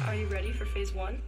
Are you ready for phase one?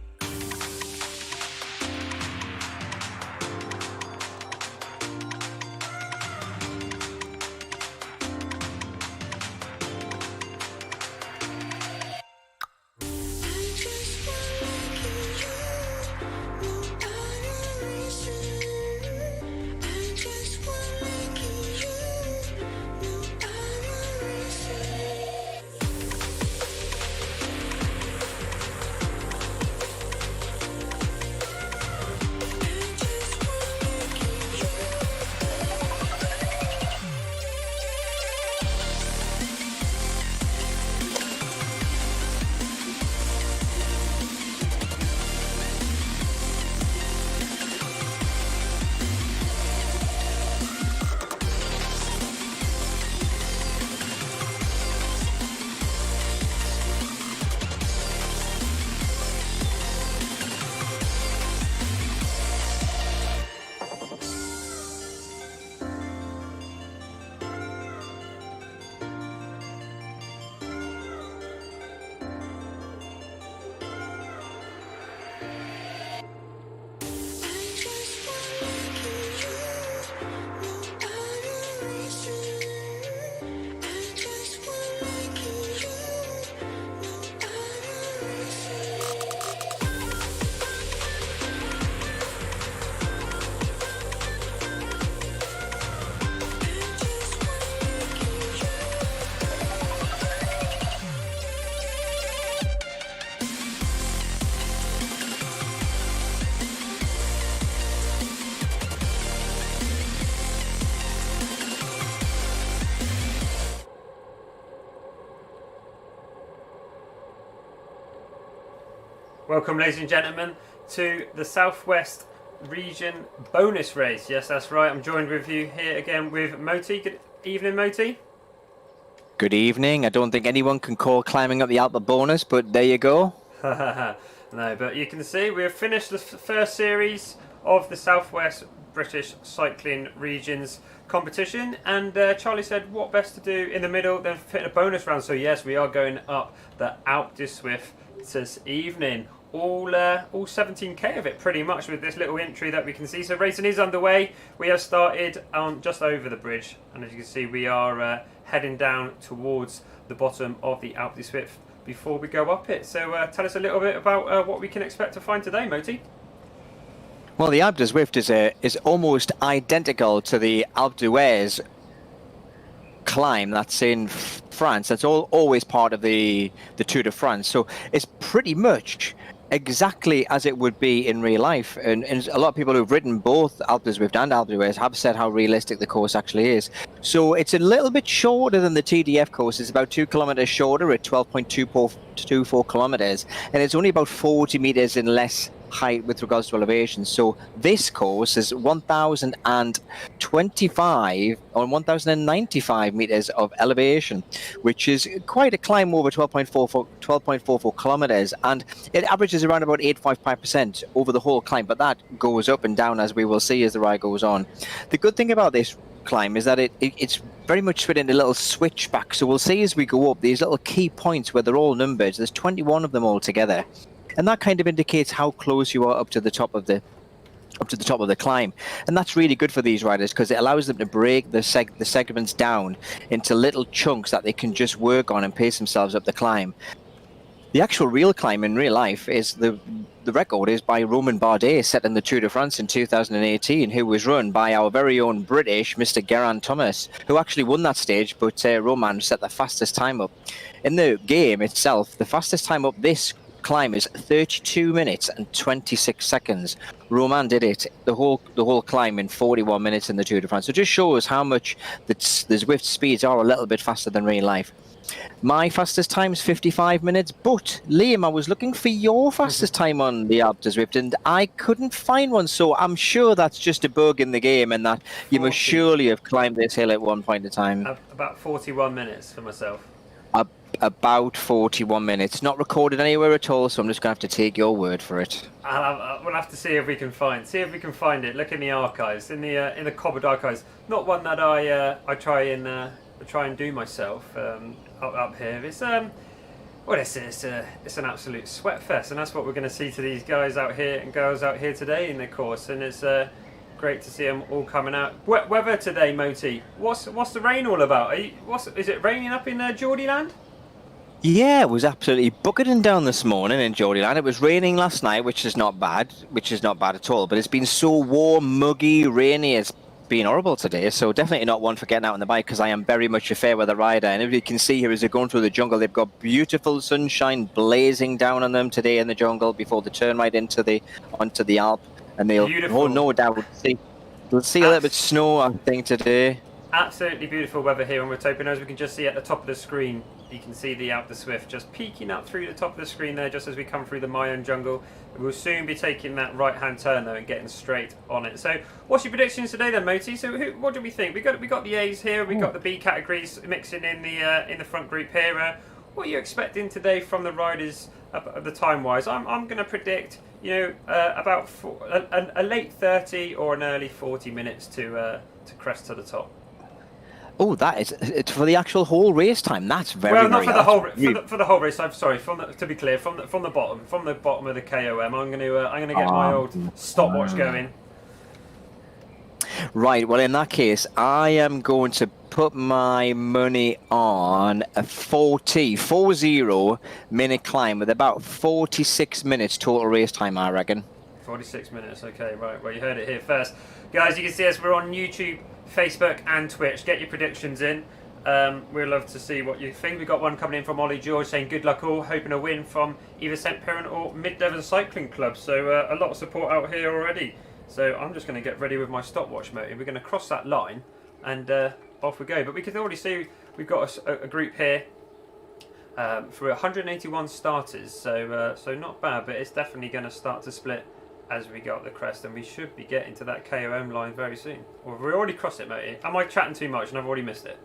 Welcome, ladies and gentlemen, to the Southwest Region bonus race. Yes, that's right. I'm joined with you here again with Moti. Good evening, Moti. Good evening. I don't think anyone can call climbing up the Alpe bonus, but there you go. No, but you can see we've finished the first series of the Southwest British Cycling Regions competition, and Charlie said what best to do in the middle than fit a bonus round. So yes, we are going up the Alp Du Zwift this evening. All 17k of it pretty much, with this little entry that we can see. So racing is underway. We have started just over the bridge, and as you can see we are heading down towards the bottom of the Alp Du Zwift before we go up it. So tell us a little bit about what we can expect to find today, Moti. Well, the Alpe Du Zwift is almost identical to the Alpe d'Huez climb that's in France. That's always part of the Tour de France. So it's pretty much exactly as it would be in real life, and a lot of people who've ridden both Alpe Du Zwift and Alpe d'Huez have said how realistic the course actually is. So it's a little bit shorter than the TDF course. It's about 2 kilometers shorter at 12.24 kilometers, and it's only about 40 meters in less height with regards to elevation. So this course is 1,025 or 1,095 meters of elevation, which is quite a climb over 12.44 kilometers, and it averages around about 8.5% over the whole climb, but that goes up and down as we will see as the ride goes on. The good thing about this climb is that it's very much fit into little switchbacks. So we'll see as we go up these little key points where they're all numbered. There's 21 of them all together, and that kind of indicates how close you are up to the top of the climb. And that's really good for these riders because it allows them to break the segments down into little chunks that they can just work on and pace themselves up the climb. The actual real climb in real life is the record is by Romain Bardet, set in the Tour de France in 2018, who was run by our very own British Mr. Geraint Thomas, who actually won that stage, but Romain set the fastest time up. In the game itself, the fastest time up this climb is 32 minutes and 26 seconds. Romain did it the whole climb in 41 minutes in the Tour de France. So it just shows how much the Zwift speeds are a little bit faster than real life. My fastest time is 55 minutes, but Liam, I was looking for your fastest time on the Alp Du Zwift, and I couldn't find one, so I'm sure that's just a bug in the game, and that you must 40. surely have climbed this hill at one point in time. About 41 minutes for myself. About 41 minutes. Not recorded anywhere at all, so I'm just going to have to take your word for it. We'll have to see if we can find it. Look in the archives, in the cobbled archives. Not one that I try and do myself up here. It's it's an absolute sweat fest, and that's what we're going to see to these guys out here and girls out here today in the course. And it's great to see them all coming out. Weather today, Moti. What's the rain all about? Is it raining up in Geordie land? Yeah, it was absolutely bucketing down this morning in Geordieland. It was raining last night, which is not bad at all. But it's been so warm, muggy, rainy. It's been horrible today. So definitely not one for getting out on the bike, because I am very much a fair weather rider. And if you can see here as they're going through the jungle, they've got beautiful sunshine blazing down on them today in the jungle before they turn right onto the Alp. And they'll, oh no doubt, we'll see a little bit of snow, I think, today. Absolutely beautiful weather here on Rotopen. As we can just see at the top of the screen, you can see the Alp Du Zwift just peeking up through the top of the screen there, just as we come through the Mayon jungle. We'll soon be taking that right-hand turn though and getting straight on it. So, what's your predictions today then, Moti? So, what do we think? We got the A's here, we got the B categories mixing in the front group here. What are you expecting today from the riders, the time-wise? I'm going to predict, about a late 30 or an early 40 minutes to crest to the top. Oh, that is for the actual whole race time. That's very well, not very for the whole race. I'm sorry. To be clear, from the bottom of the KOM, I'm going to get my old stopwatch going. Right. Well, in that case, I am going to put my money on a 40 minute climb with about 46 minutes total race time, I reckon. 46 minutes. Okay, right. Well, you heard it here first, guys. You can see us. We're on YouTube, Facebook and Twitch. Get your predictions in. We'd love to see what you think. We've got one coming in from Ollie George saying good luck all, hoping a win from either St Piran or Mid Devon Cycling Club. So a lot of support out here already. So I'm just going to get ready with my stopwatch motor. We're going to cross that line and off we go. But we can already see we've got a group here for 181 starters. So not bad, but it's definitely going to start to split as we go up the crest, and we should be getting to that KOM line very soon. Or have we already crossed it, mate? Am I chatting too much and I've already missed it?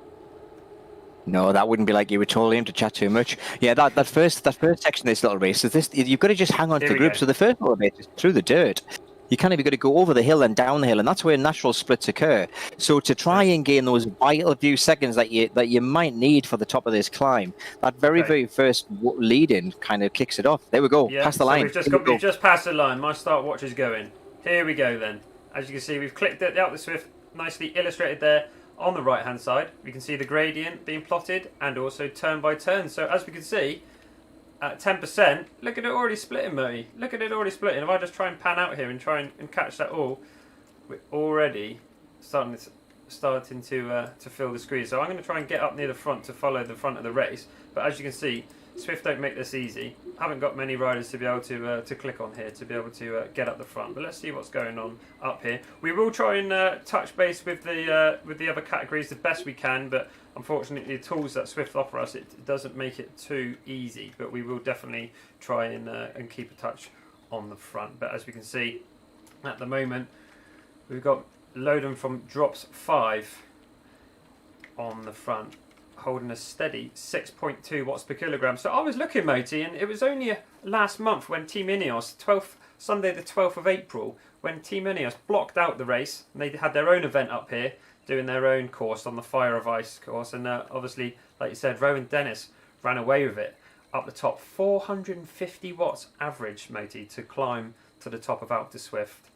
No, that wouldn't be like you were told him to chat too much. Yeah, that first section of this little race, so you've got to just hang on to the group. So the first little bit is through the dirt. You kind of got to go over the hill and down the hill, and that's where natural splits occur. So to try and gain those vital few seconds that you might need for the top of this climb, that very first lead-in kind of kicks it off. There we go, past the line. We've just passed the line. My start watch is going. Here we go then. As you can see, we've clicked the Alp Du Zwift, nicely illustrated there on the right-hand side. We can see the gradient being plotted and also turn by turn. So as we can see, at 10%, look at it already splitting, Murray. Look at it already splitting. If I just try and pan out here and try and catch that all, we're already starting to fill the screen. So I'm going to try and get up near the front to follow the front of the race. But as you can see, Zwift don't make this easy. Haven't got many riders to be able to click on here to be able to get up the front. But let's see what's going on up here. We will try and touch base with the other categories the best we can, but unfortunately the tools that Zwift offer us, it doesn't make it too easy. But we will definitely try and keep a touch on the front. But as we can see, at the moment, we've got Loden from drops 5 on the front, holding a steady 6.2 watts per kilogram. So I was looking, Moti, and it was only last month when Team Ineos, Sunday the 12th of April, when Team Ineos blocked out the race, and they had their own event up here, doing their own course on the Fire of Ice course, and obviously, like you said, Rowan Dennis ran away with it up the top. 450 watts average, Moti, to climb to the top of Alp Du Zwift.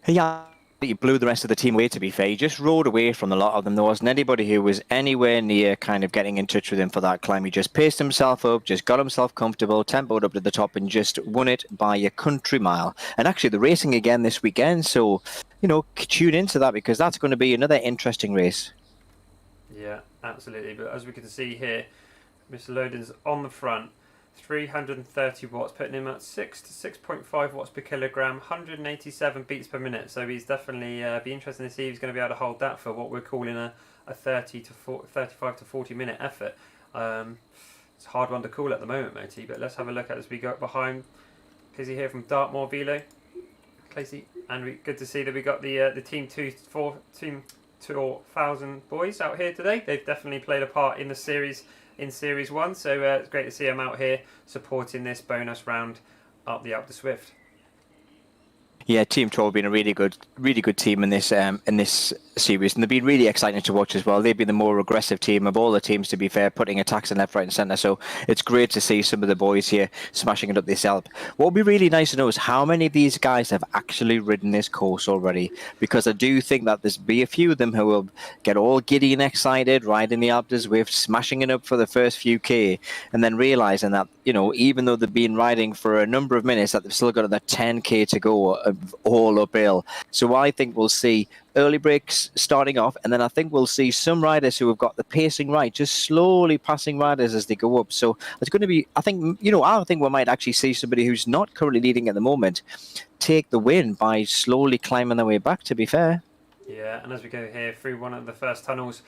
Yeah. He blew the rest of the team away, to be fair. He just rode away from a lot of them. There wasn't anybody who was anywhere near kind of getting in touch with him for that climb. He just paced himself up, just got himself comfortable, tempoed up to the top, and just won it by a country mile. And actually, they're racing again this weekend, so, tune into that, because that's going to be another interesting race. Yeah, absolutely. But as we can see here, Mr. Loden's on the front. 330 watts, putting him at 6 to 6.5 watts per kilogram, 187 beats per minute. So he's definitely be interesting to see if he's going to be able to hold that for what we're calling a a 35 to 40 minute effort. It's a hard one to call at the moment, Moti, but let's have a look at as we go behind. Casey here from Dartmoor Velo. Casey, and good to see that we got the Team 2000 boys out here today. They've definitely played a part in the series, in Series 1, so it's great to see them out here supporting this bonus round up the Alp Du Zwift. Yeah, Team 12 have been a really good team in this series, and they've been really exciting to watch as well. They've been the more aggressive team of all the teams, to be fair, putting attacks in left, right, and centre. So it's great to see some of the boys here smashing it up this Alp. What would be really nice to know is how many of these guys have actually ridden this course already, because I do think that there's be a few of them who will get all giddy and excited riding the Alp Du Zwift, smashing it up for the first few K, and then realising that, you know, even though they've been riding for a number of minutes, that they've still got that 10K to go all uphill. So I think we'll see early breaks starting off, and then I think we'll see some riders who have got the pacing right, just slowly passing riders as they go up. So it's going to be, I think we might actually see somebody who's not currently leading at the moment take the win by slowly climbing their way back, to be fair. Yeah, and as we go here through one of the first tunnels,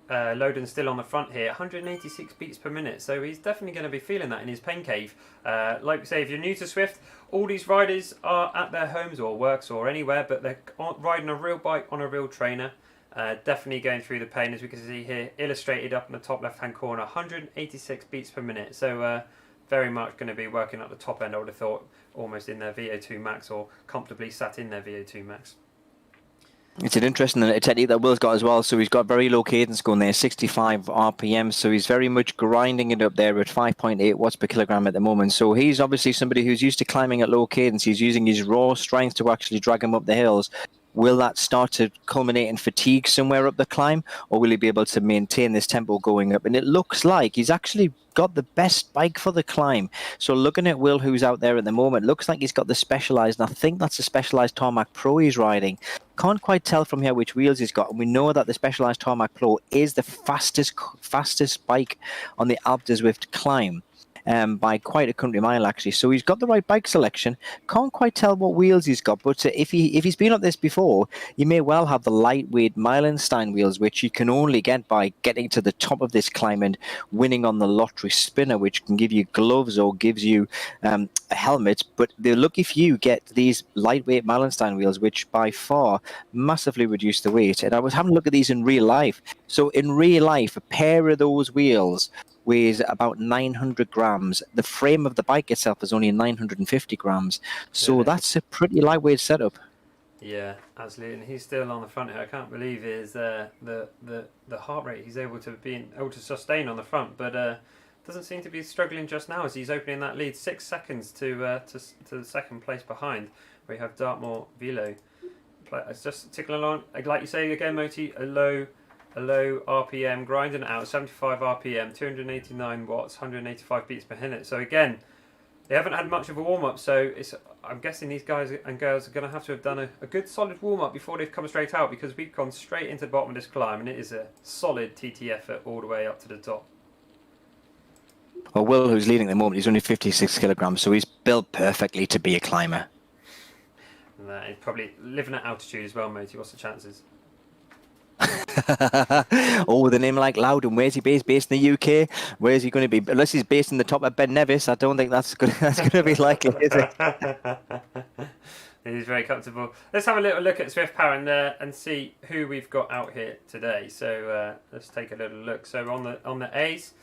Loden's still on the front here, 186 beats per minute, so he's definitely going to be feeling that in his pain cave. Like we say, if you're new to Zwift, all these riders are at their homes or works or anywhere, but they're riding a real bike on a real trainer. Definitely going through the pain, as we can see here, illustrated up in the top left hand corner, 186 beats per minute, so very much going to be working at the top end, I would have thought, almost in their VO2 max, or comfortably sat in their VO2 max. It's an interesting technique that Will's got as well. So he's got very low cadence going there, 65 RPM. So he's very much grinding it up there at 5.8 watts per kilogram at the moment. So he's obviously somebody who's used to climbing at low cadence. He's using his raw strength to actually drag him up the hills. Will that start to culminate in fatigue somewhere up the climb, or will he be able to maintain this tempo going up? And it looks like he's actually got the best bike for the climb. So looking at Will, who's out there at the moment, looks like he's got the Specialized, and I think that's a Specialized Tarmac Pro he's riding. Can't quite tell from here which wheels he's got, and we know that the Specialized Tarmac Pro is the fastest bike on the Alp Du Zwift climb. By quite a country mile, actually. So he's got the right bike selection. Can't quite tell what wheels he's got, but if he's been up this before, you may well have the lightweight Meilenstein wheels, which you can only get by getting to the top of this climb and winning on the lottery spinner, which can give you gloves or gives you a helmet. But the lucky few get these lightweight Meilenstein wheels, which by far massively reduce the weight. And I was having a look at these in real life. So in real life, a pair of those wheels weighs about 900 grams. The frame of the bike itself is only 950 grams. So that's a pretty lightweight setup. Yeah, absolutely. And he's still on the front here. I can't believe his the heart rate he's able to sustain on the front, but doesn't seem to be struggling just now as he's opening that lead 6 seconds to the second place behind, where you have Dartmoor Velo. It's just ticking along, like you say again, Moti, a low RPM, grinding it out, 75 RPM, 289 watts, 185 beats per minute. So again, they haven't had much of a warm-up, so I'm guessing these guys and girls are going to have done a good solid warm-up before they've come straight out, because we've gone straight into the bottom of this climb, and it is a solid TT effort all the way up to the top. Well, Will, who's leading at the moment, he's only 56 kilograms, so he's built perfectly to be a climber. And he's probably living at altitude as well, Moti. What's the chances? Oh, with a name like Loudon, where's he based? Based in the UK? Where's he going to be? Unless he's based in the top of Ben Nevis, I don't think that's going to be likely, is it? He's very comfortable. Let's have a little look at Zwift Power and see who we've got out here today. So let's take a little look. So on the A's,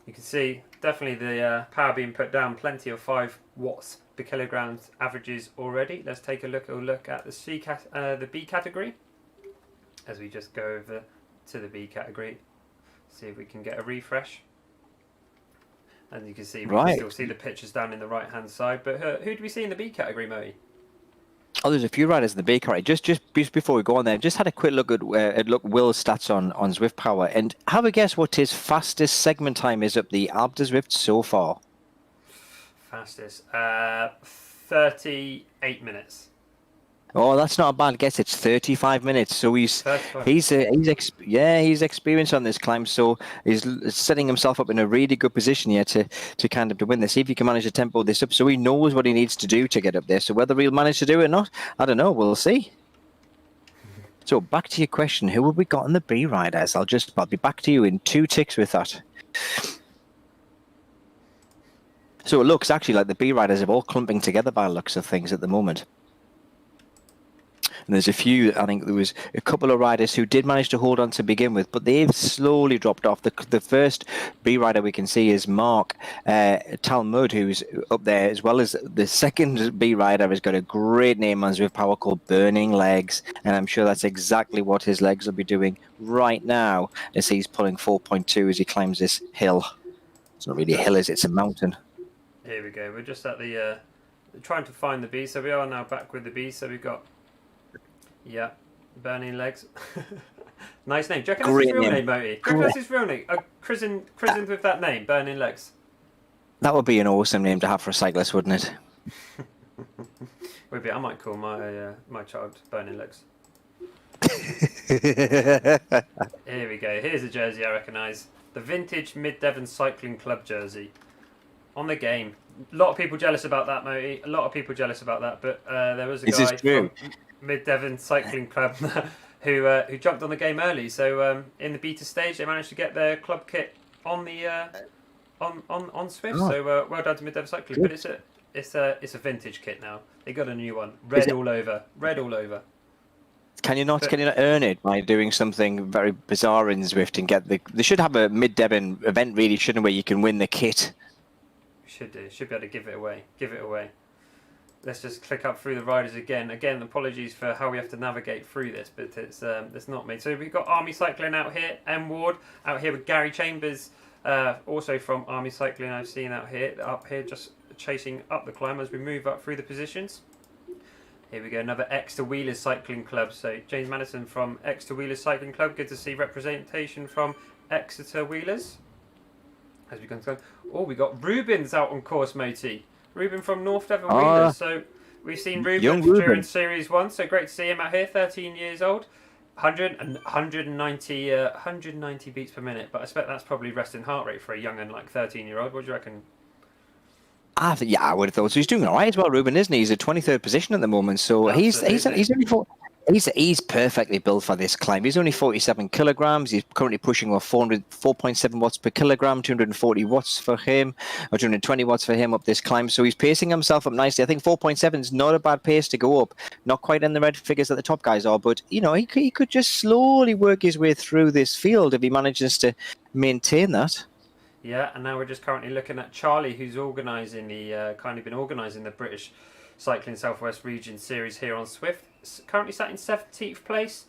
you can see definitely the power being put down. Plenty of 5 watts per kilogram averages already. Let's take a look at the B category. As we just go over to the B category, see if we can get a refresh. And you can see we can still see the pictures down in the right hand side. But who do we see in the B category, Moti? Oh, there's a few riders in the B category. Just before we go on there, just had a quick look at Will's stats on Zwift Power, and have a guess what his fastest segment time is up the Alp Du Zwift so far. Fastest, 38 minutes. Oh, that's not a bad guess. It's 35 minutes. So he's experienced on this climb. So he's setting himself up in a really good position here to kind of to win this. See if he can manage to tempo this up. So he knows what he needs to do to get up there. So whether he'll manage to do it or not, I don't know. We'll see. So back to your question, who have we got in the B riders? I'll be back to you in 2 ticks with that. So it looks actually like the B riders are all clumping together by the looks of things at the moment. And there's a few, I think there was a couple of riders who did manage to hold on to begin with, but they've slowly dropped off. The first B rider we can see is Mark Talmud, who's up there, as well as the second B rider has got a great name on Zwift Power called Burning Legs, and I'm sure that's exactly what his legs will be doing right now as he's pulling 4.2 as he climbs this hill. It's not really a hill, is it? It's a mountain. Here we go. We're just at the trying to find the bee. So we are now back with the bee. So we've got Burning Legs. Nice name. Do you reckon that's his real name, Moti? Do you reckon that's his real name? Christened with that name, Burning Legs. That would be an awesome name to have for a cyclist, wouldn't it? Would be. I might call my child Burning Legs. Here we go. Here's a jersey I recognise. The vintage Mid-Devon Cycling Club jersey. On the game. A lot of people jealous about that, Moti. A lot of people jealous about that. But there was a guy from Mid-Devon Cycling Club who jumped on the game early. So in the beta stage, they managed to get their club kit on the on Swift. Oh. So well done to Mid-Devon Cycling. Good. But it's a vintage kit now. They got a new one. Red all over. Can you not earn it by doing something very bizarre in Zwift and get the? They should have a Mid-Devon event, really, shouldn't, where you can win the kit. Should do. Should be able to give it away. Let's just click up through the riders again. Again, apologies for how we have to navigate through this, but it's not me. So we've got Army Cycling out here, M Ward out here with Gary Chambers, also from Army Cycling. I've seen up here, just chasing up the climb as we move up through the positions. Here we go, another Exeter Wheelers Cycling Club. So James Madison from Exeter Wheelers Cycling Club. Good to see representation from Exeter Wheelers. As we go, we got Rubens out on course, Moti. Ruben from North Devon Wheelers. So we've seen Ruben during Series 1. So great to see him out here, 13 years old. 190 beats per minute. But I expect that's probably resting heart rate for a young and 13-year-old. What do you reckon? I would have thought so. He's doing all right as well, Ruben, isn't he? He's at 23rd position at the moment. So he's only He's perfectly built for this climb. He's only 47 kilograms. He's currently pushing 4.7 watts per kilogram, 240 watts for him, or 220 watts for him up this climb. So he's pacing himself up nicely. I think 4.7 is not a bad pace to go up. Not quite in the red figures that the top guys are, but he could just slowly work his way through this field if he manages to maintain that. Yeah, and now we're just currently looking at Charlie, who's organising the British Cycling Southwest Region Series here on Swift. Currently sat in 17th place,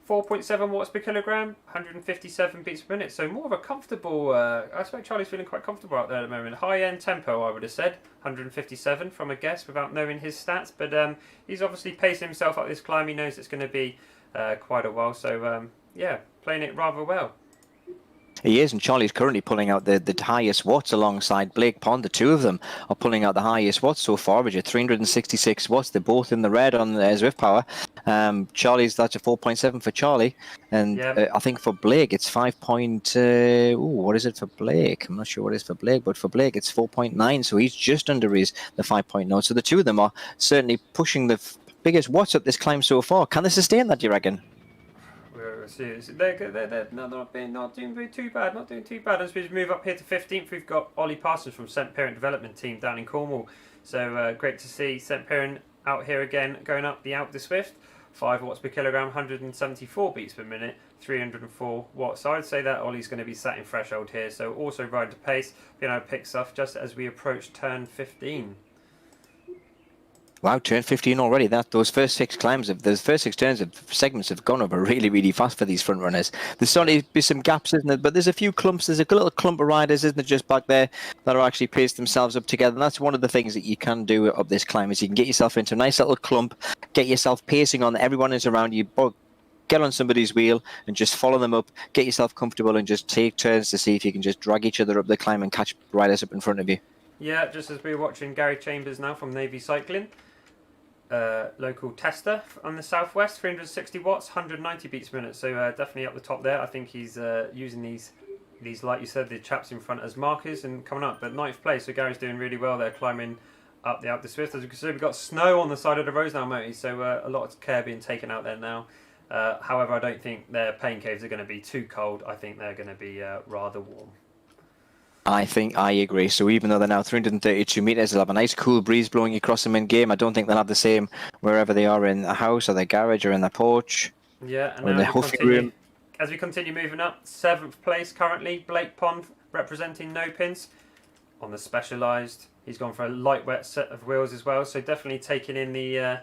4.7 watts per kilogram, 157 beats per minute. So more of a comfortable, I expect Charlie's feeling quite comfortable out there at the moment. High-end tempo, I would have said, 157 from a guess without knowing his stats. But he's obviously pacing himself up this climb. He knows it's going to be quite a while. So playing it rather well. He is, and Charlie's currently pulling out the highest watts alongside Blake Pond. The two of them are pulling out the highest watts so far, which are 366 watts. They're both in the red on the Zwift Power. Charlie's, that's a 4.7 for Charlie, and I think for Blake it's 5. What is it for Blake? I'm not sure what it is for Blake, but for Blake it's 4.9, so he's just under the 5.0. So the two of them are certainly pushing the biggest watts up this climb so far. Can they sustain that, do you reckon? They're not doing too bad. As we move up here to 15th, we've got Ollie Parsons from St Piran Development Team down in Cornwall. So great to see St Piran out here again, going up the Alp Du Zwift. 5 watts per kilogram, 174 beats per minute, 304 watts. So I'd say that Ollie's going to be sat in threshold here. So also riding to pace, being able to pick stuff just as we approach turn 15. Wow, turn 15 already. Those first 6 turns of segments have gone over really, really fast for these front runners. There's starting to be some gaps, isn't there? But there's a few clumps. There's a little clump of riders, isn't there, just back there that are actually paced themselves up together. And that's one of the things that you can do up this climb is you can get yourself into a nice little clump, get yourself pacing on. Everyone is around you. Get on somebody's wheel and just follow them up. Get yourself comfortable and just take turns to see if you can just drag each other up the climb and catch riders up in front of you. Yeah, just as we're watching Gary Chambers now from Navy Cycling. Local tester on the southwest, 360 watts, 190 beats per minute. So definitely up the top there. I think he's using these, like you said, the chaps in front as markers and coming up. But 9th place, so Gary's doing really well there, climbing up the Alp Du Zwift. As you can see, we've got snow on the side of the roads now, Moti. So a lot of care being taken out there now. However, I don't think their pain caves are going to be too cold. I think they're going to be rather warm. I think I agree. So even though they're now 332 meters, they'll have a nice cool breeze blowing across them in game. I don't think they'll have the same wherever they are in the house or their garage or in their porch Yeah, and or in now their huffy room. as we continue moving up, 7th place currently, Blake Pond representing No Pins on the Specialised. He's gone for a light wet set of wheels as well, so definitely taking in the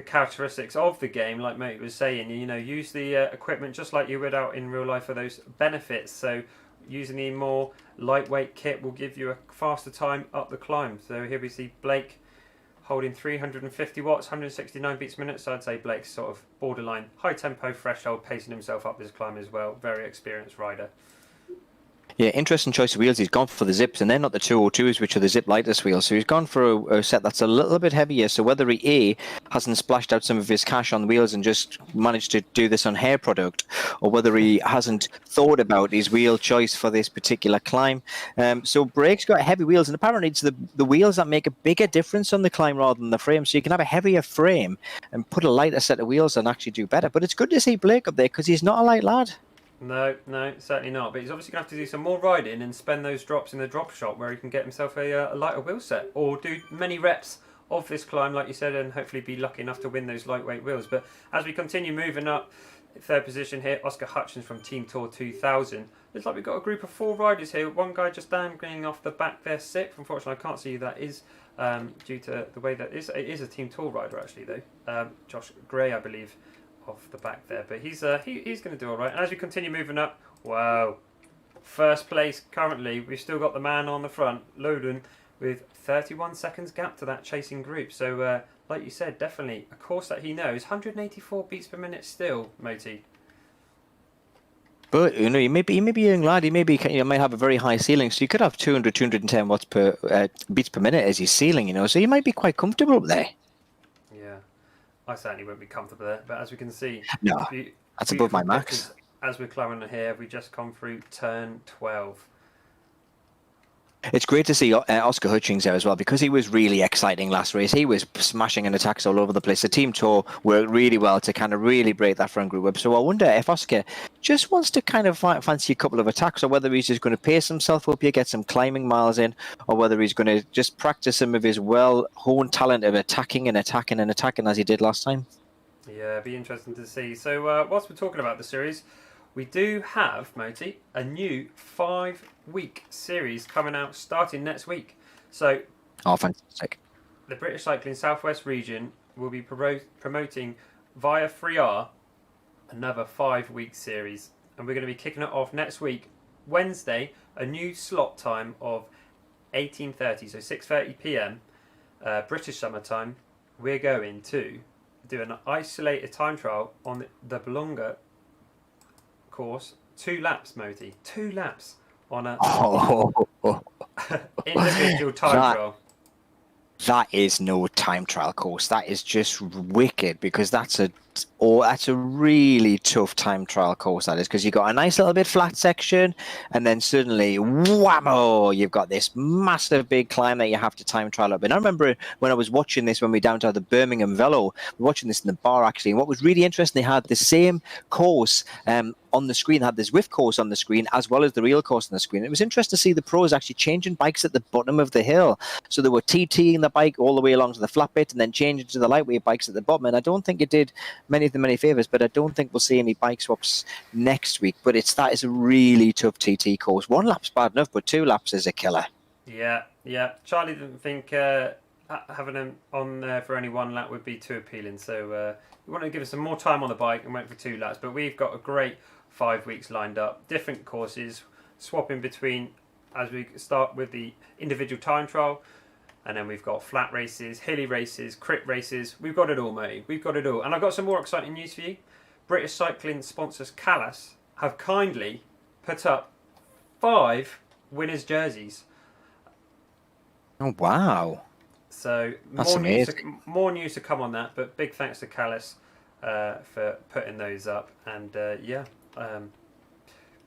characteristics of the game, like Mate was saying. You know, use the equipment just like you would out in real life for those benefits. So using the more lightweight kit will give you a faster time up the climb. So here we see Blake holding 350 watts, 169 beats per minute. So I'd say Blake's sort of borderline high tempo threshold, pacing himself up this climb as well. Very experienced rider. Yeah, interesting choice of wheels. He's gone for the zips, and they're not the 202s, which are the zip lightest wheels. So he's gone for a set that's a little bit heavier. So whether he hasn't splashed out some of his cash on wheels and just managed to do this on hair product, or whether he hasn't thought about his wheel choice for this particular climb. So Brake's got heavy wheels, and apparently it's the wheels that make a bigger difference on the climb rather than the frame. So you can have a heavier frame and put a lighter set of wheels and actually do better. But it's good to see Blake up there because he's not a light lad. No, certainly not. But he's obviously going to have to do some more riding and spend those drops in the drop shop where he can get himself a lighter wheel set or do many reps of this climb, like you said, and hopefully be lucky enough to win those lightweight wheels. But as we continue moving up, 3rd position here, Oscar Hutchins from Team Tour 2000. Looks like we've got a group of 4 riders here. One guy just dangling off the back there, 6th. Unfortunately, I can't see who that is due to the way that is. It is a Team Tour rider, actually, though. Josh Gray, I believe, off the back there, but he's going to do all right. And as we continue moving up, wow, 1st place currently. We've still got the man on the front, Loden, with 31 seconds gap to that chasing group. So, like you said, definitely a course that he knows. 184 beats per minute still, Moti. But you know, he may be a young lad. He might have a very high ceiling. So you could have 200, 210 watts per beats per minute as his ceiling. You know, so you might be quite comfortable up there. Yeah, I certainly won't be comfortable there. But as we can see, no, that's above my max. As we're climbing here, we just come through turn 12. It's great to see Oscar Hutchings there as well, because he was really exciting last race. He was smashing in attacks all over the place. The team tour worked really well to kind of really break that front group up. So I wonder if Oscar just wants to kind of fancy a couple of attacks, or whether he's just going to pace himself up here, get some climbing miles in, or whether he's going to just practice some of his well-honed talent of attacking as he did last time. Yeah, it'd be interesting to see. So whilst we're talking about the series, we do have, Moti, a new 5-week series coming out starting next week. So, fantastic. The British Cycling Southwest region will be promoting via 3R another 5-week series. And we're going to be kicking it off next week, Wednesday, a new slot time of 18:30, so 6:30 p.m. British summer time. We're going to do an isolated time trial on the Belonga course, 2 laps, Moti. 2 laps on a individual time trial. That is no time trial course. That is just wicked, because that's a really tough time trial course, that is, because you've got a nice little bit flat section, and then suddenly, whammo, you've got this massive big climb that you have to time trial up. And I remember when I was watching this, when we down to the Birmingham Velo, we were watching this in the bar actually, and what was really interesting, they had the same course on the screen, had the Zwift course on the screen as well as the real course on the screen. It was interesting to see the pros actually changing bikes at the bottom of the hill. So they were TTing the bike all the way along to the flat bit and then changing to the lightweight bikes at the bottom. And I don't think it did many of them any favours, but I don't think we'll see any bike swaps next week. But that is a really tough TT course. 1 lap's bad enough, but 2 laps is a killer. Yeah. Charlie didn't think having him on there for only 1 lap would be too appealing. So we wanted to give us some more time on the bike and went for 2 laps. But we've got a great 5 weeks lined up, different courses, swapping between, as we start with the individual time trial, and then we've got flat races, hilly races, crit races. We've got it all, mate. We've got it all. And I've got some more exciting news for you. British cycling sponsors Callas have kindly put up 5 winners' jerseys. Oh, wow. So more news to come on that, but big thanks to Callas for putting those up, and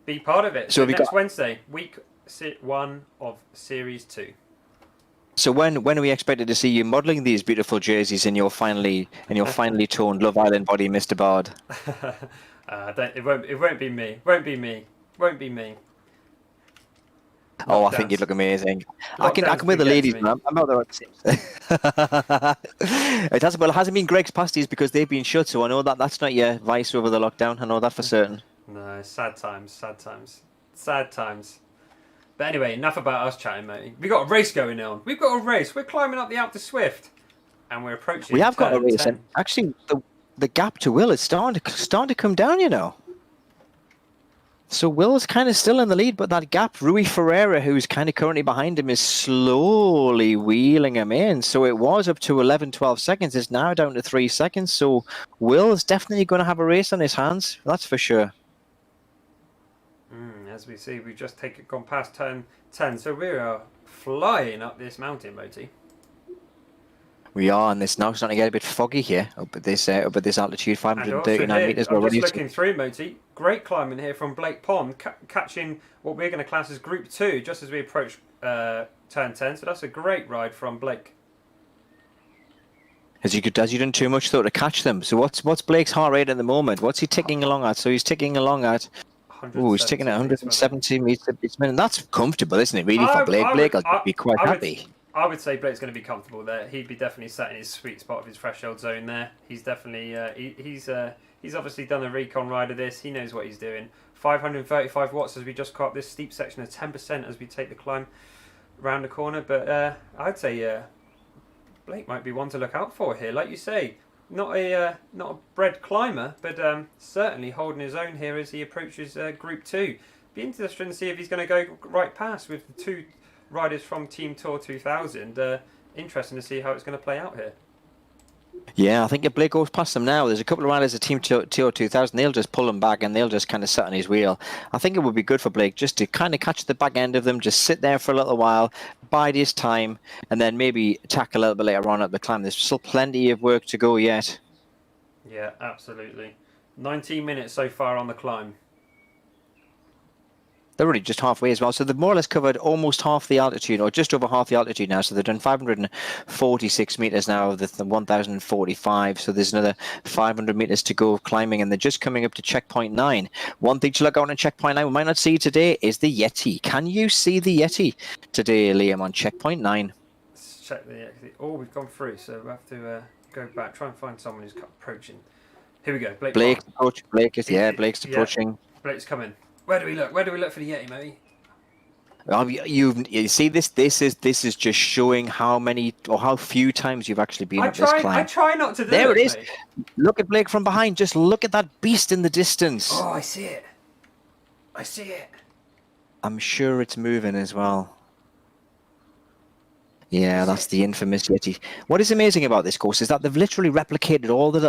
be part of it. So next Wednesday, week 1 of Series 2. So when are we expected to see you modelling these beautiful jerseys in your finely toned Love Island body, Mr. Bard? It won't be me. Won't be me. Won't be me. Oh, I think you'd Lockdowns. look amazing. I Lockdowns can wear the get to ladies, me. man. I'm not the right. Well, it hasn't been Greg's pasties because they've been shut, so I know that that's not your vice over the lockdown. I know that for certain. No, sad times, sad times, sad times. But anyway, enough about us chatting, mate. We got a race going on. We've got a race. We're climbing up the Alp Du Zwift, and we're approaching. We have got a turn race, 10. and actually, the gap to Will is starting to come down. You know. So Will's kind of still in the lead, but that gap, Rui Ferreira, who's kind of currently behind him, is slowly wheeling him in. So it was up to 11, 12 seconds. It's now down to 3 seconds. So Will's definitely going to have a race on his hands. That's for sure. As we see, we've just gone past turn 10. So we are flying up this mountain, Moti. We are, and it's now starting to get a bit foggy here up at this altitude, And also 539 here, meters I'm already. just looking through, Moti. Great climbing here from Blake Pond, catching what we're going to class as Group 2, just as we approach turn 10. So that's a great ride from Blake. Has he done too much though to catch them? So what's Blake's heart rate at the moment? What's he ticking along at? So he's ticking along at. Oh, he's ticking at 170 meters per minute. That's comfortable, isn't it? Really for Blake. Blake will be quite happy. I would say Blake's going to be comfortable there. He'd be definitely sat in his sweet spot of his threshold zone there. He's definitely he's obviously done a recon ride of this. He knows what he's doing. 535 watts as we just caught up this steep section of 10% as we take the climb round the corner. But I'd say Blake might be one to look out for here. Like you say, not a bred climber, but certainly holding his own here as he approaches Group 2. Be interesting to see if he's going to go right past with the two riders from Team Tour 2000. Interesting to see how it's going to play out here. Yeah, I think if Blake goes past them now, there's a couple of riders at Team Tour 2000. They'll just pull him back and they'll just kind of sit on his wheel. I think it would be good for Blake just to kind of catch the back end of them, just sit there for a little while, bide his time, and then maybe attack a little bit later on up the climb. There's still plenty of work to go yet. Yeah, absolutely. 19 minutes so far on the climb. They're already just halfway as well, so they've more or less covered almost half the altitude, or just over half the altitude now. So they've done 546 meters now of the 1,045. So there's another 500 meters to go climbing, and they're just coming up to checkpoint 9. One thing to look out on checkpoint 9 we might not see today is the Yeti. Can you see the Yeti today, Liam, on checkpoint 9? Let's check the Yeti. Oh, we've gone through, so we have to go back, try and find someone who's approaching. Here we go. Blake's approaching. Blake's coming. Where do we look? Where do we look for the Yeti, maybe? You see this? This is just showing how many or how few times you've actually been up this climb. I try not to do There it is. Mate. Look at Blake from behind. Just look at that beast in the distance. Oh, I see it. I see it. I'm sure it's moving as well. Yeah, that's the infamous Yeti. What is amazing about this course is that they've literally replicated all the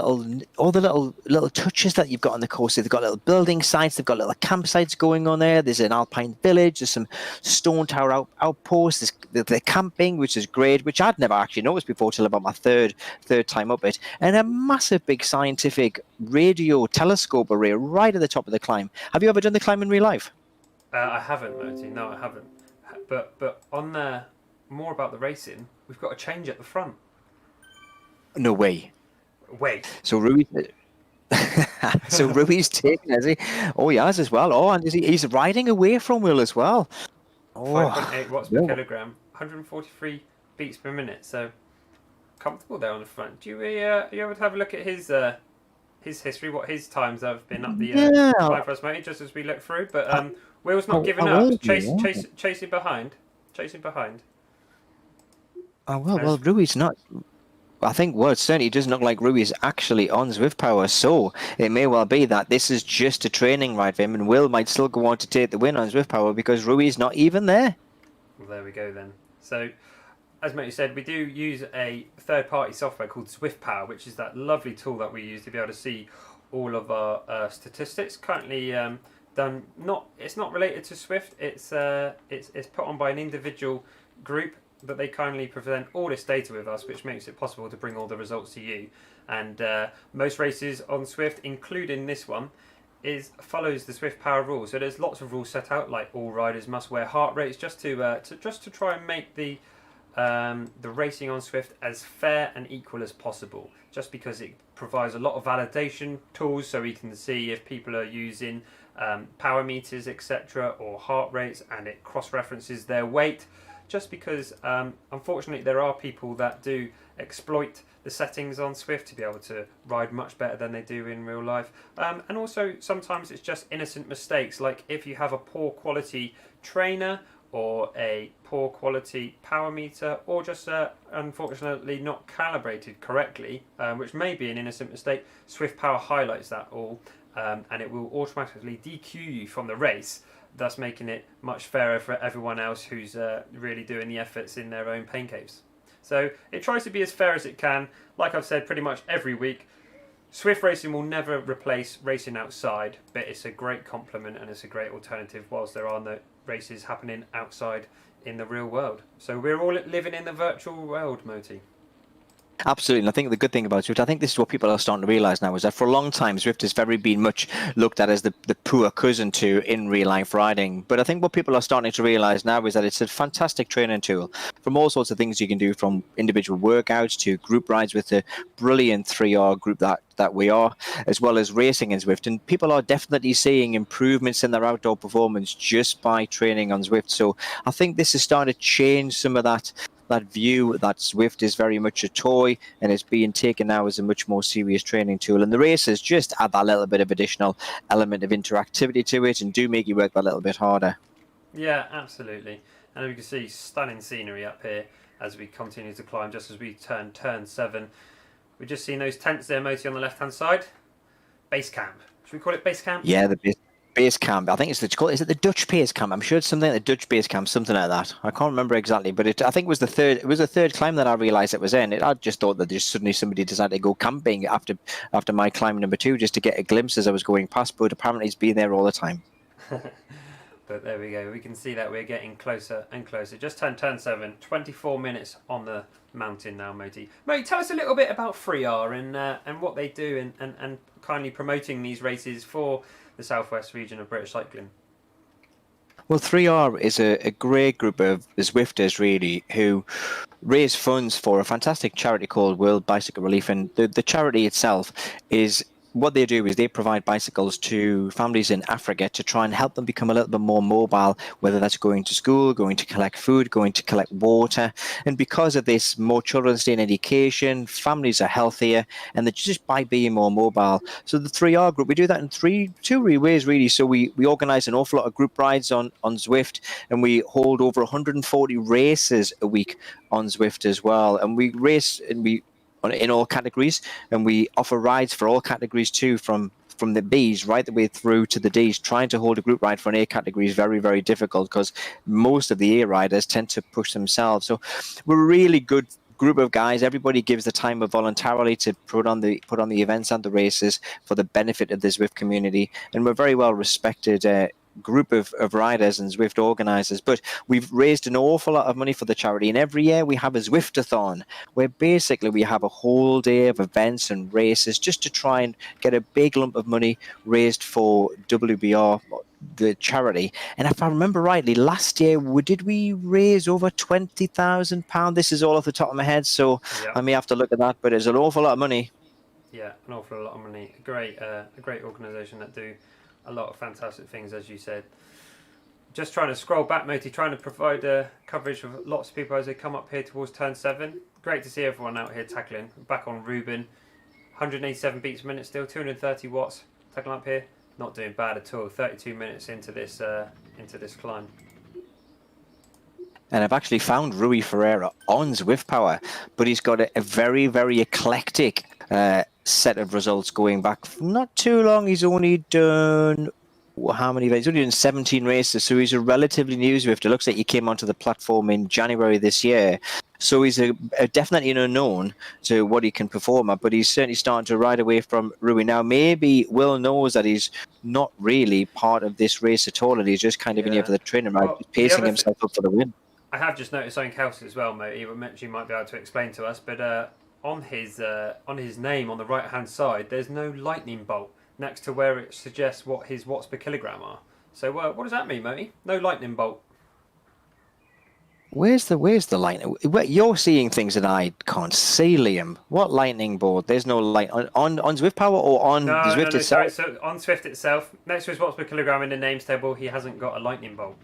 little touches that you've got on the course. They've got little building sites, they've got little campsites going on there. There's an alpine village, there's some stone tower outposts, there's camping, which is great, which I'd never actually noticed before till about my third time up it. And a massive big scientific radio telescope array right at the top of the climb. Have you ever done the climb in real life? I haven't, Moti. No, I haven't. But on there. More about the racing, we've got a change at the front. No way. Wait. So Rui's taken, has he? Oh, he has as well. Oh, and he's riding away from Will as well. Oh. 5.8 watts per kilogram, 143 beats per minute. So comfortable there on the front. Do you able to have a look at his history? What his times have been up the climb for us, mate? Just as we look through. But Will's not giving up. Chasing behind. Oh, well, Rui's not. I think, well, it certainly doesn't look like Rui's actually on Zwift Power, so it may well be that this is just a training ride for him, and Will might still go on to take the win on Zwift Power because Rui's not even there. Well, there we go then. So, as Matthew said, we do use a third-party software called Zwift Power, which is that lovely tool that we use to be able to see all of our statistics. Currently done. It's not related to Zwift. It's put on by an individual group. But they kindly present all this data with us, which makes it possible to bring all the results to you. And most races on Zwift, including this one, follows the Zwift Power rules. So there's lots of rules set out, like all riders must wear heart rates, just to try and make the the racing on Zwift as fair and equal as possible, just because it provides a lot of validation tools, so we can see if people are using power meters, etc., or heart rates, and it cross-references their weight. Just because, unfortunately, there are people that do exploit the settings on Zwift to be able to ride much better than they do in real life. And also, sometimes it's just innocent mistakes, like if you have a poor quality trainer or a poor quality power meter, or just unfortunately not calibrated correctly, which may be an innocent mistake. Zwift Power highlights that all, and it will automatically DQ you from the race, thus making it much fairer for everyone else who's really doing the efforts in their own pain caves. So it tries to be as fair as it can. Like I've said pretty much every week, Zwift racing will never replace racing outside, but it's a great complement and it's a great alternative whilst there are no races happening outside in the real world. So we're all living in the virtual world, Moti. Absolutely, and I think the good thing about Zwift, I think this is what people are starting to realise now, is that for a long time Zwift has very been much looked at as the poor cousin to in real life riding. But I think what people are starting to realise now is that it's a fantastic training tool from all sorts of things you can do, from individual workouts to group rides with the brilliant 3R group that we are, as well as racing in Zwift. And people are definitely seeing improvements in their outdoor performance just by training on Zwift. So I think this is starting to change some of that view that Zwift is very much a toy and is being taken now as a much more serious training tool. And the races just add that little bit of additional element of interactivity to it and do make you work that little bit harder. Yeah, absolutely. And we can see stunning scenery up here as we continue to climb, just as we turn 7. We've just seen those tents there, Moti, on the left-hand side. Base camp. Should we call it base camp? Yeah, the base camp. I think is it the Dutch base camp? I'm sure it's something like the Dutch base camp, something like that. I can't remember exactly, but I think it was the third. It was the third climb that I realised it was in. I just thought that just suddenly somebody decided to go camping after my climb number 2, just to get a glimpse as I was going past. But apparently it's been there all the time. But there we go. We can see that we're getting closer and closer. Just turn 7. 24 minutes on the mountain now, Moti. Moti, tell us a little bit about 3R and what they do and kindly promoting these races for the southwest region of British cycling. Well, 3R is a great group of Zwifters, really, who raise funds for a fantastic charity called World Bicycle Relief. And the charity itself is, what they do is they provide bicycles to families in Africa to try and help them become a little bit more mobile, whether that's going to school, going to collect food, going to collect water. And because of this, more children stay in education, families are healthier, and they're just by being more mobile. So the 3R group, we do that in two ways, really. So we organise an awful lot of group rides on Zwift, and we hold over 140 races a week on Zwift as well. And we race in all categories, and we offer rides for all categories too, from the Bs right the way through to the Ds. Trying to hold a group ride for an A category is very, very difficult because most of the A riders tend to push themselves. So we're a really good group of guys. Everybody gives the time voluntarily to put on the events and the races for the benefit of the Zwift community, and we're very well respected group of riders and Zwift organisers. But we've raised an awful lot of money for the charity, and every year we have a Zwiftathon, where basically we have a whole day of events and races just to try and get a big lump of money raised for WBR, the charity. And if I remember rightly, last year did we raise over £20,000? This is all off the top of my head, so I may have to look at that, but it's an awful lot of money. Yeah, an awful lot of money. A great organisation that do a lot of fantastic things, as you said. Just trying to scroll back, Moti, trying to provide coverage of lots of people as they come up here towards turn 7. Great to see everyone out here tackling. Back on Ruben, 187 beats a minute still, 230 watts tackling up here. Not doing bad at all. 32 minutes into this climb. And I've actually found Rui Ferreira on Zwift Power, but he's got a very, very eclectic set of results going back not too long. He's only done how many events? He's only done 17 races, so he's a relatively new Zwifter. It looks like he came onto the platform in January this year. So he's definitely an unknown to what he can perform at, but he's certainly starting to ride away from Rui. Now, maybe Will knows that he's not really part of this race at all, and he's just kind of in here for the training ride, pacing himself up for the win. I have just noticed something else as well, Moti, you might be able to explain to us, but on his name on the right hand side, there's no lightning bolt next to where it suggests what his watts per kilogram are. So what does that mean, Moti? No lightning bolt. Where's the lightning? You're seeing things that I can't see, Liam. What lightning board? There's no light on Zwift Power or on the Zwift No, sorry. itself. So on Swift itself, next to his watts per kilogram in the names table, he hasn't got a lightning bolt.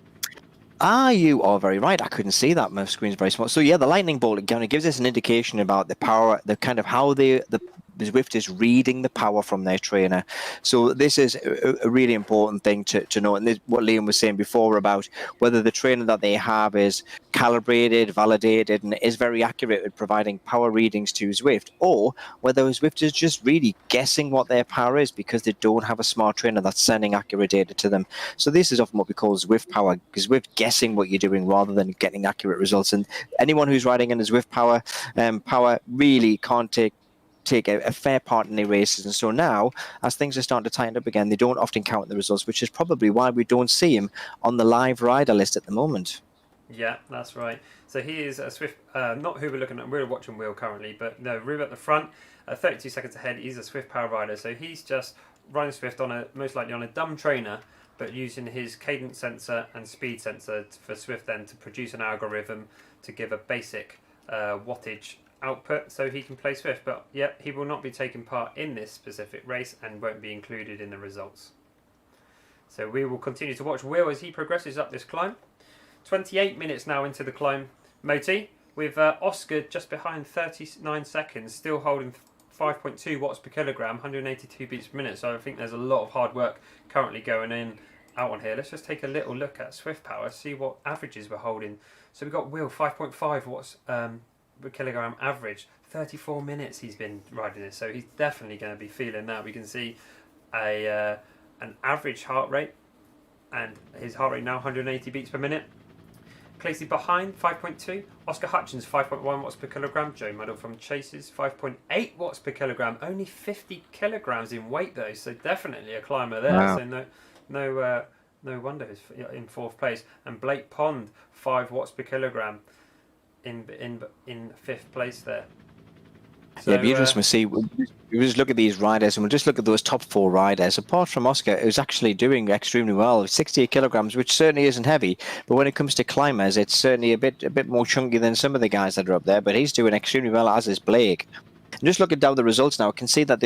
Ah, you are very right. I couldn't see that. My screen's very small. So yeah, the lightning bolt kind of gives us an indication about the power, the kind of how the Zwift is reading the power from their trainer. So this is a really important thing to know. And this, what Liam was saying before about whether the trainer that they have is calibrated, validated, and is very accurate at providing power readings to Zwift, or whether Zwift is just really guessing what their power is because they don't have a smart trainer that's sending accurate data to them. So this is often what we call Zwift Power, because Zwift guessing what you're doing rather than getting accurate results. And anyone who's riding in a Zwift Power really can't take a fair part in the races. And so now, as things are starting to tighten up again, they don't often count the results, which is probably why we don't see him on the live rider list at the moment. Yeah, that's right. So he is a Swift, not who we're looking at. We're watching Will currently, but no, Rube at the front, 32 seconds ahead. He's a Swift Power rider, so he's just running Swift on most likely on a dumb trainer, but using his cadence sensor and speed sensor for Swift then to produce an algorithm to give a basic wattage output so he can play Swift. But yep, he will not be taking part in this specific race and won't be included in the results. So we will continue to watch Will as he progresses up this climb. 28 minutes now into the climb, Moti, with Oscar just behind 39 seconds, still holding 5.2 watts per kilogram, 182 beats per minute. So I think there's a lot of hard work currently going out on here. Let's just take a little look at Swift Power, see what averages we're holding. So we've got Will, 5.5 watts per kilogram average. 34 minutes he's been riding this, so he's definitely going to be feeling that. We can see an average heart rate, and his heart rate now 180 beats per minute. Closely behind, 5.2. Oscar Hutchins, 5.1 watts per kilogram. Joe Muddle from Chases, 5.8 watts per kilogram. Only 50 kilograms in weight though, so definitely a climber there. Wow. So no wonder he's in fourth place. And Blake Pond, 5 watts per kilogram, in fifth place there. So, yeah, it'd be interesting to see. We just look at these riders, and we'll just look at those top four riders. Apart from Oscar, who's actually doing extremely well, 68 kilograms, which certainly isn't heavy. But when it comes to climbers, it's certainly a bit more chunky than some of the guys that are up there. But he's doing extremely well, as is Blake. And just looking down the results now, I can see that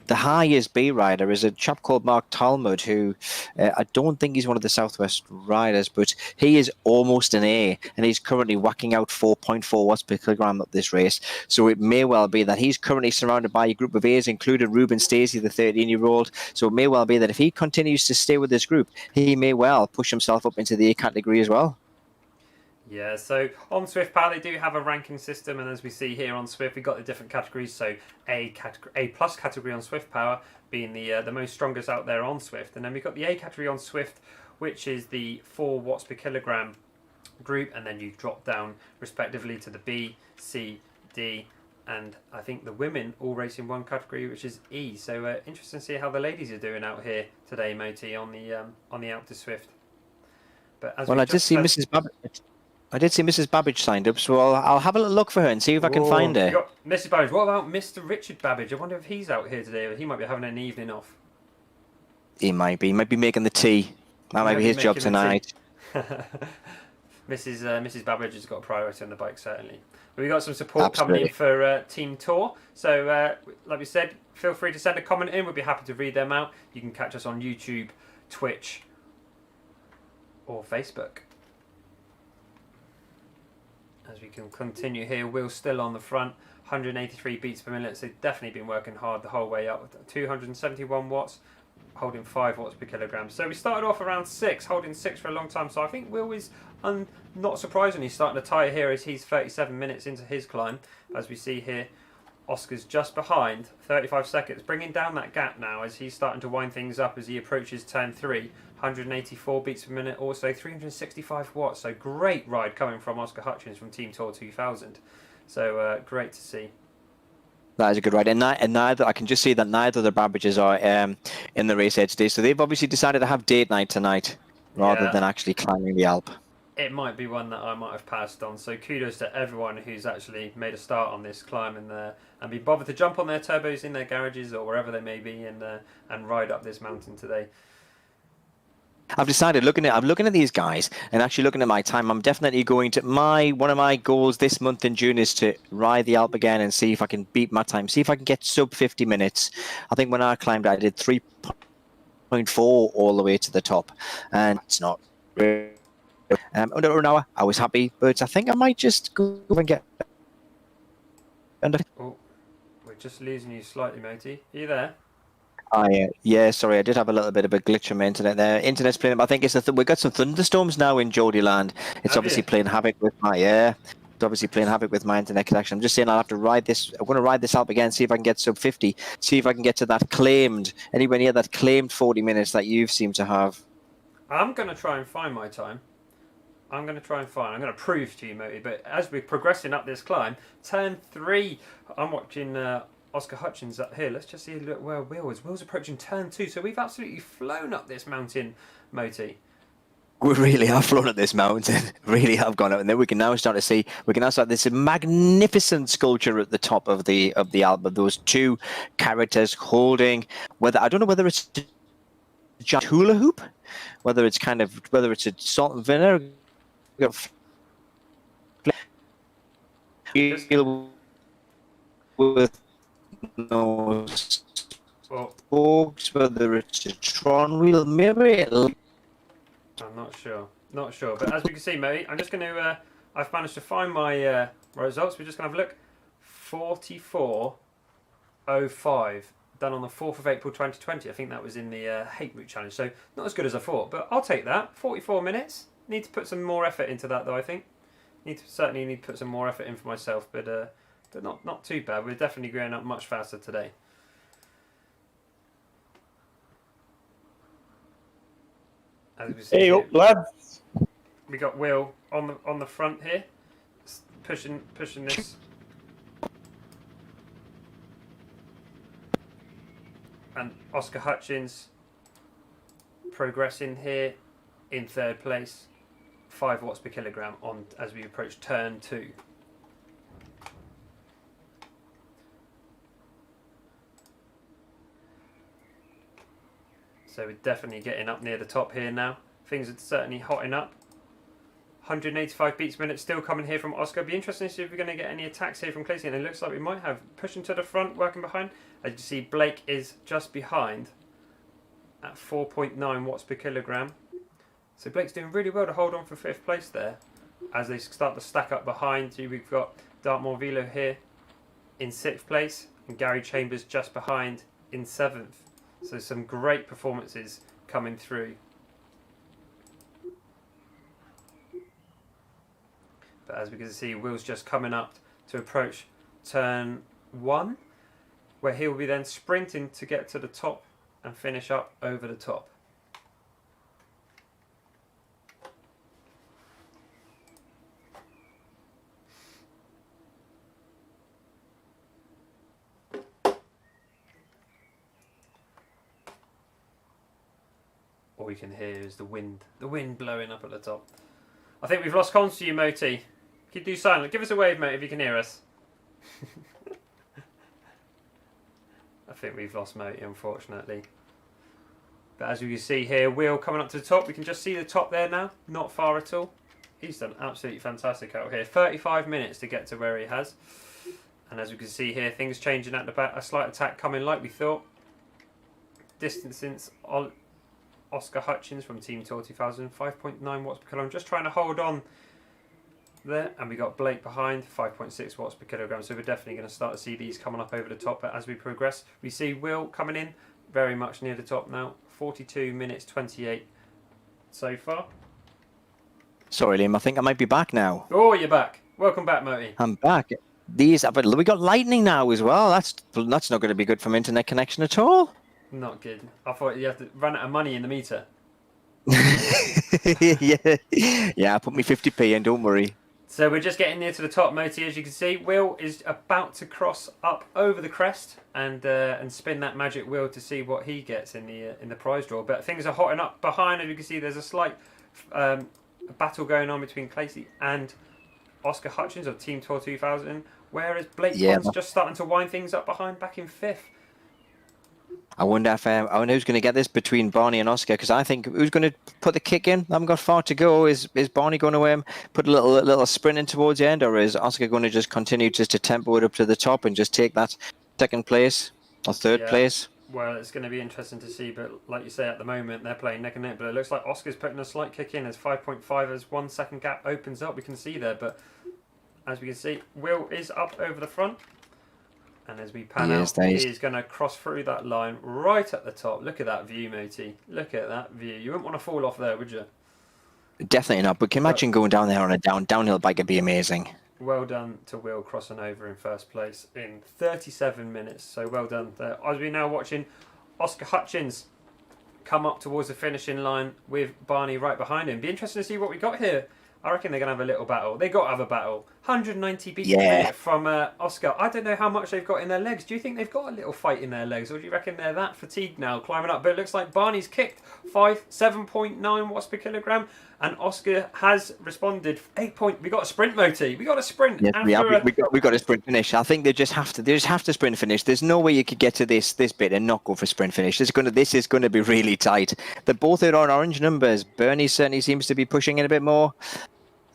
the highest B rider is a chap called Mark Talmud, who I don't think he's one of the Southwest riders, but he is almost an A, and he's currently whacking out 4.4 watts per kilogram up this race. So it may well be that he's currently surrounded by a group of A's, including Ruben Stacey, the 13-year-old. So it may well be that if he continues to stay with this group, he may well push himself up into the A category as well. Yeah, so on Swift Power they do have a ranking system, and as we see here on Swift, we've got the different categories. So A plus category on Swift Power being the most strongest out there on Swift, and then we've got the A category on Swift, which is the 4 watts per kilogram group, and then you drop down respectively to the B, C, D, and I think the women all race in one category, which is E. So interesting to see how the ladies are doing out here today, Moti, on the Alp Du Zwift. But as Well, I did see Mrs. Babbage. I did see Mrs. Babbage signed up, so I'll have a little look for her and see if I can find her. You got Mrs. Babbage. What about Mr. Richard Babbage? I wonder if he's out here today, or he might be having an evening off. He might be making the tea. That might be his job tonight. Mrs. Babbage has got a priority on the bike, certainly. We've got some support coming in for Team Tour. So, like we said, feel free to send a comment in. We'll be happy to read them out. You can catch us on YouTube, Twitch, or Facebook. As we can continue here, Will's still on the front, 183 beats per minute, so definitely been working hard the whole way up. 271 watts, holding 5 watts per kilogram. So we started off around 6, holding 6 for a long time. So I think Will is, not surprisingly, starting to tire here as he's 37 minutes into his climb. As we see here, Oscar's just behind, 35 seconds, bringing down that gap now as he's starting to wind things up as he approaches turn 3. 184 beats per minute, also 365 watts. So great ride coming from Oscar Hutchins from Team Tour 2000. So great to see. That is a good ride, and neither I can just see that neither of the Babbages are in the race here today. So they've obviously decided to have date night tonight rather than actually climbing the Alp. It might be one that I might have passed on. So kudos to everyone who's actually made a start on this climb and be bothered to jump on their turbos in their garages or wherever they may be and ride up this mountain today. I've decided I'm looking at these guys and actually looking at my time. I'm definitely going to one of my goals this month in June is to ride the Alp again and see if I can beat my time. See if I can get sub 50 minutes. I think when I climbed, I did 3.4 all the way to the top, and it's not really, under an hour. I was happy, but I think I might just go and get under. Oh, we're just losing you slightly, matey. Are you there? Yeah, sorry, I did have a little bit of a glitch on my internet there. Internet's playing, I think we've got some thunderstorms now in Geordie land. It's Have obviously you? playing havoc with my It's obviously playing havoc with my internet connection. I'm just saying I'll have to ride this. I'm going to ride this up again, see if I can get sub 50, see if I can get to that anywhere near that claimed 40 minutes that you've seemed to have. I'm going to try and find my time. I'm going to prove to you, Moti, but as we're progressing up this climb, turn 3, I'm watching Oscar Hutchins up here. Let's just see where Will is. Will's approaching turn 2, so we've absolutely flown up this mountain, Moti. We really have flown up this mountain. Really have gone up, and then we can now start this magnificent sculpture at the top of the Alp. Those two characters holding I don't know whether it's a giant hula hoop, whether it's a salt and vinegar. With no spokes, whether it's a Tron wheel, maybe. I'm not sure. But as we can see, mate, I'm just going to. I've managed to find my results. We're just going to have a look. 44:05, done on the 4th of April 2020. I think that was in the Hate Route Challenge. So not as good as I thought, but I'll take that. 44 minutes. Need to put some more effort into that, though. I think certainly need to put some more effort in for myself, but not too bad. We're definitely going up much faster today. Hey up, lads! We got Will on the front here, pushing this, and Oscar Hutchins progressing here in 3rd place, 5 watts per kilogram as we approach turn 2. So we're definitely getting up near the top here now. Things are certainly hotting up. 185 beats per minute still coming here from Oscar. Be interesting to see if we're going to get any attacks here from Clayton. It looks like we might have. Pushing to the front, working behind. As you see, Blake is just behind at 4.9 watts per kilogram. So Blake's doing really well to hold on for 5th place there. As they start to stack up behind you, we've got Dartmoor Velo here in 6th place. And Gary Chambers just behind in 7th. So some great performances coming through. But as we can see, Will's just coming up to approach turn 1, where he will be then sprinting to get to the top and finish up over the top. All we can hear is the wind blowing up at the top. I think we've lost comms to you, Moti. Can you do silent? Give us a wave, mate, if you can hear us. I think we've lost Moti, unfortunately. But as you can see here, Will coming up to the top. We can just see the top there now, not far at all. He's done absolutely fantastic out here. 35 minutes to get to where he has. And as we can see here, things changing at the back. A slight attack coming like we thought. Distance since Oscar Hutchins from Team Tour 2000, 5.9 watts per kilogram. Just trying to hold on there. And we got Blake behind, 5.6 watts per kilogram. So we're definitely going to start to see these coming up over the top. But as we progress, we see Will coming in very much near the top now. 42 minutes 28 so far. Sorry, Liam, I think I might be back now. Oh, you're back. Welcome back, Moti. I'm back. We got lightning now as well. That's not going to be good from internet connection at all. Not good. I thought you have to run out of money in the meter. Yeah, put me 50p in, don't worry. So we're just getting near to the top, Moti. As you can see, Will is about to cross up over the crest and spin that magic wheel to see what he gets in the prize draw. But things are hotting up behind. As you can see, there's a slight battle going on between Clayton and Oscar Hutchins of Team Tour 2000, whereas Blake Pond's just starting to wind things up behind, back in 5th. I wonder who's going to get this between Barney and Oscar, because I think who's going to put the kick in? I haven't got far to go. Is Barney going to put a little sprint in towards the end, or is Oscar going to just continue just to tempo it up to the top and just take that second place or third place? Well, it's going to be interesting to see, but like you say, at the moment they're playing neck and neck. But it looks like Oscar's putting a slight kick in as 5.5 as 1 second gap opens up. We can see there, but as we can see, Will is up over the front. And as we pan out, he is going to cross through that line right at the top. Look at that view, matey. Look at that view. You wouldn't want to fall off there, would you? Definitely not. But can you imagine going down there on a downhill bike? It'd be amazing. Well done to Will crossing over in first place in 37 minutes. So well done there. As we're now watching Oscar Hutchins come up towards the finishing line with Barney right behind him. Be interesting to see what we got here. I reckon they're going to have a little battle. They've got to have a battle. 190 beats a minute from Oscar. I don't know how much they've got in their legs. Do you think they've got a little fight in their legs? Or do you reckon they're that fatigued now, climbing up? But it looks like Barney's kicked 7.9 watts per kilogram. And Oscar has responded 8 point. We got a sprint, Moti. We got a sprint. Yes, we got a sprint finish. I think they just have to sprint finish. There's no way you could get to this bit and not go for sprint finish. This is going to be really tight. They're both on orange numbers. Bernie certainly seems to be pushing in a bit more.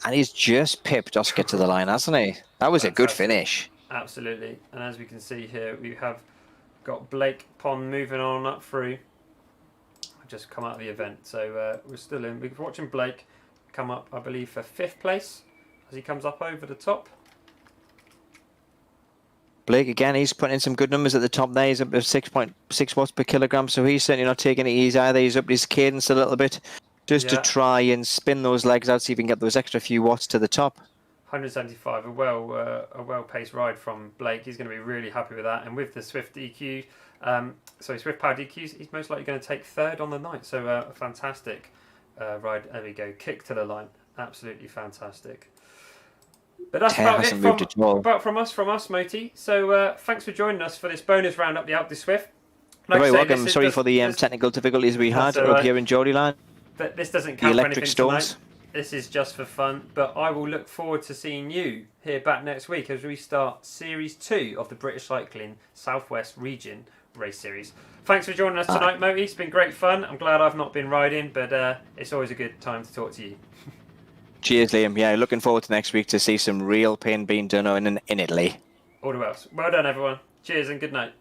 And he's just pipped Oscar to the line, hasn't he? That was a good finish. Absolutely. And as we can see here, we have got Blake Pond moving on up through. I've just come out of the event. So we're still in. We're watching Blake come up, I believe, for 5th place as he comes up over the top. Blake, again, he's putting in some good numbers at the top there. He's up to 6.6 watts per kilogram. So he's certainly not taking it easy either. He's up his cadence a little bit. Just to try and spin those legs out, see if he can get those extra few watts to the top. 175, a well-paced ride from Blake. He's going to be really happy with that. And with the Swift DQ, Swift Power DQs, he's most likely going to take 3rd on the night. So a fantastic ride. There we go, kick to the line, absolutely fantastic. But that's about it from us, Moti. So thanks for joining us for this bonus roundup, the Alp Du Zwift. You're very welcome. Sorry for the technical difficulties we had up here in Geordieland. But this doesn't count for anything storms. tonight. This is just for fun. But I will look forward to seeing you here back next week as we start Series 2 of the British Cycling Southwest Region Race Series. Thanks for joining us tonight, Moti. It's been great fun. I'm glad I've not been riding, but it's always a good time to talk to you. Cheers, Liam. Yeah, looking forward to next week to see some real pain being done in Italy. All the best. Well done, everyone. Cheers and good night.